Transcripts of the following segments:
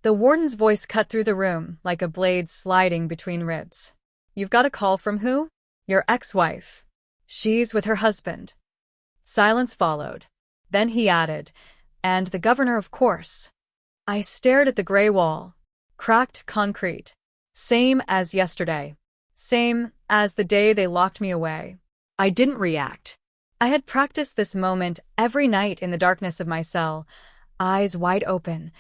The warden's voice cut through the room like a blade sliding between ribs. "You've got a call from who?" "Your ex-wife. She's with her husband." Silence followed. Then he added, "And the governor, of course." I stared at the gray wall. Cracked concrete. Same as yesterday. Same as the day they locked me away. I didn't react. I had practiced this moment every night in the darkness of my cell, eyes wide open,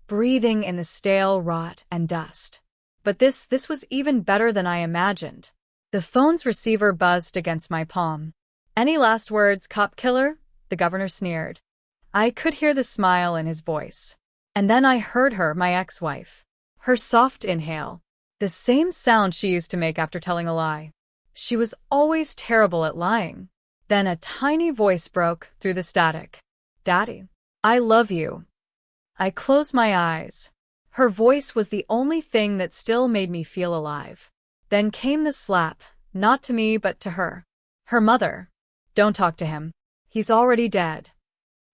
breathing in the stale rot and dust. But this was even better than I imagined. The phone's receiver buzzed against my palm. "Any last words, cop killer?" the governor sneered. I could hear the smile in his voice. And then I heard her, my ex-wife. Her soft inhale. The same sound she used to make after telling a lie. She was always terrible at lying. Then a tiny voice broke through the static. "Daddy, I love you." I closed my eyes. Her voice was the only thing that still made me feel alive. Then came the slap, not to me but to her. Her mother. "Don't talk to him. He's already dead."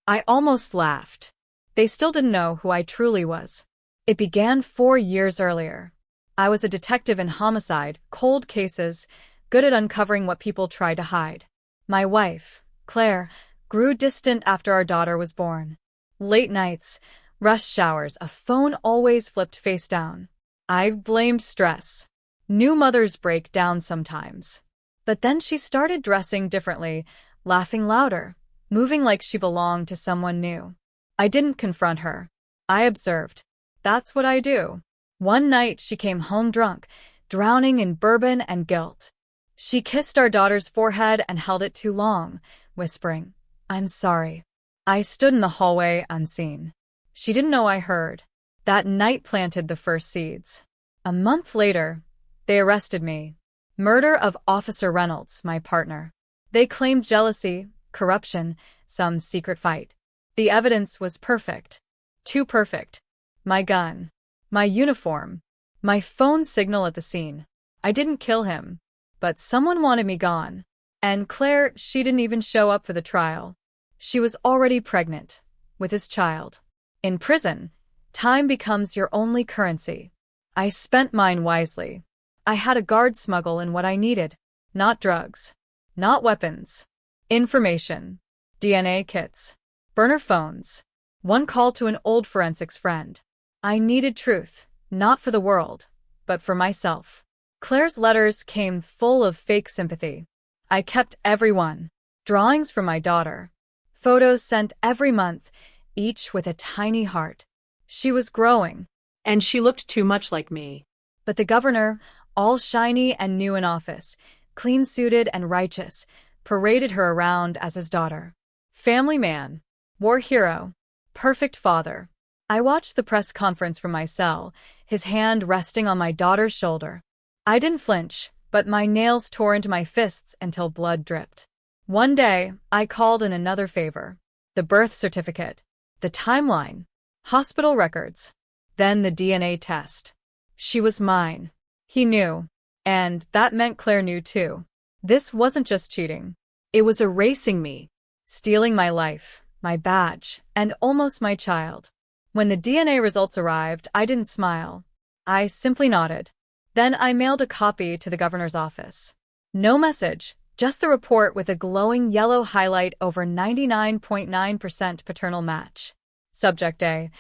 I almost laughed. They still didn't know who I truly was. It began 4 years earlier. I was a detective in homicide, cold cases, good at uncovering what people tried to hide. My wife, Claire, grew distant after our daughter was born. Late nights, rushed showers, a phone always flipped face down. I blamed stress. New mothers break down sometimes. But then she started dressing differently, laughing louder, moving like she belonged to someone new. I didn't confront her. I observed. That's what I do. One night she came home drunk, drowning in bourbon and guilt. She kissed our daughter's forehead and held it too long, whispering, "I'm sorry." I stood in the hallway unseen. She didn't know I heard. That night planted the first seeds. A month later, they arrested me. Murder of Officer Reynolds, my partner. They claimed jealousy, corruption, some secret fight. The evidence was perfect. Too perfect. My gun. My uniform. My phone signal at the scene. I didn't kill him. But someone wanted me gone. And Claire, she didn't even show up for the trial. She was already pregnant. With his child. In prison, time becomes your only currency. I spent mine wisely. I had a guard smuggle in what I needed. Not drugs. Not weapons. Information. DNA kits. Burner phones. One call to an old forensics friend. I needed truth, not for the world, but for myself. Claire's letters came full of fake sympathy. I kept every one. Drawings from my daughter. Photos sent every month, each with a tiny heart. She was growing. And she looked too much like me. But the governor, all shiny and new in office, clean-suited and righteous, paraded her around as his daughter. Family man. War hero. Perfect father. I watched the press conference from my cell, his hand resting on my daughter's shoulder. I didn't flinch, but my nails tore into my fists until blood dripped. One day, I called in another favor. The birth certificate. The timeline. Hospital records. Then the DNA test. She was mine. He knew. And that meant Claire knew too. This wasn't just cheating. It was erasing me. Stealing my life, my badge, and almost my child. When the DNA results arrived, I didn't smile. I simply nodded. Then I mailed a copy to the governor's office. No message, just the report with a glowing yellow highlight over 99.9% paternal match. Subject A.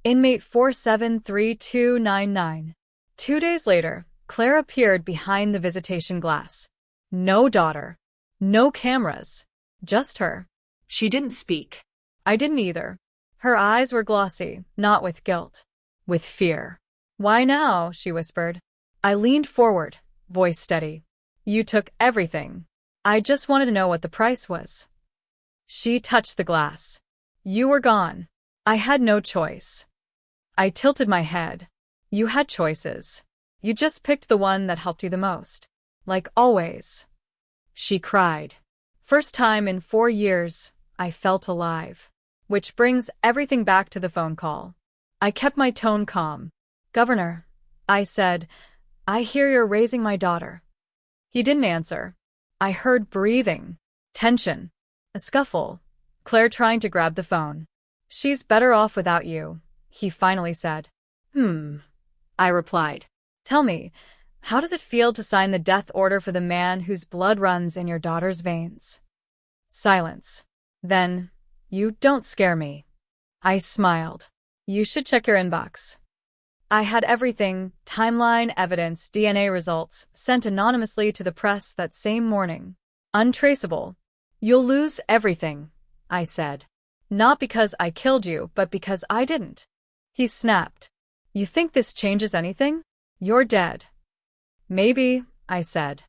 Inmate 473299. 2 days later, Claire appeared behind the visitation glass. No daughter. No cameras. Just her. She didn't speak. I didn't either. Her eyes were glossy, not with guilt. With fear. "Why now?" she whispered. I leaned forward, voice steady. "You took everything. I just wanted to know what the price was." She touched the glass. "You were gone. I had no choice." I tilted my head. "You had choices. You just picked the one that helped you the most. Like always." She cried. First time in 4 years, I felt alive. Which brings everything back to the phone call. I kept my tone calm. "Governor," I said, "I hear you're raising my daughter." He didn't answer. I heard breathing, tension, a scuffle, Claire trying to grab the phone. "She's better off without you," he finally said. I replied. Tell me, how does it feel to sign the death order for the man whose blood runs in your daughter's veins? Silence. Then, you don't scare me. I smiled. You should check your inbox. I had everything, timeline, evidence, DNA results, sent anonymously to the press that same morning. Untraceable. You'll lose everything, I said. Not because I killed you, but because I didn't. He snapped. You think this changes anything? You're dead. Maybe, I said.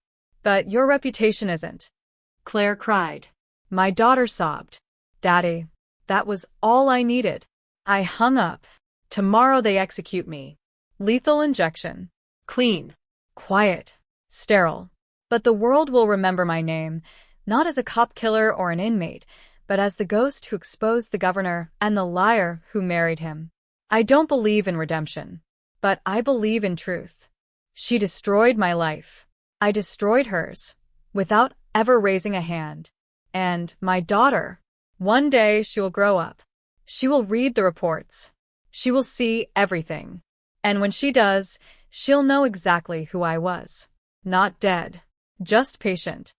But your reputation isn't. Claire cried. My daughter sobbed. Daddy, that was all I needed. I hung up. Tomorrow they execute me. Lethal injection. Clean. Quiet. Sterile. But the world will remember my name, not as a cop killer or an inmate, but as the ghost who exposed the governor and the liar who married him. I don't believe in redemption, but I believe in truth. She destroyed my life. I destroyed hers, without ever raising a hand. And my daughter, one day she will grow up. She will read the reports. She will see everything. And when she does, she'll know exactly who I was. Not dead, just patient.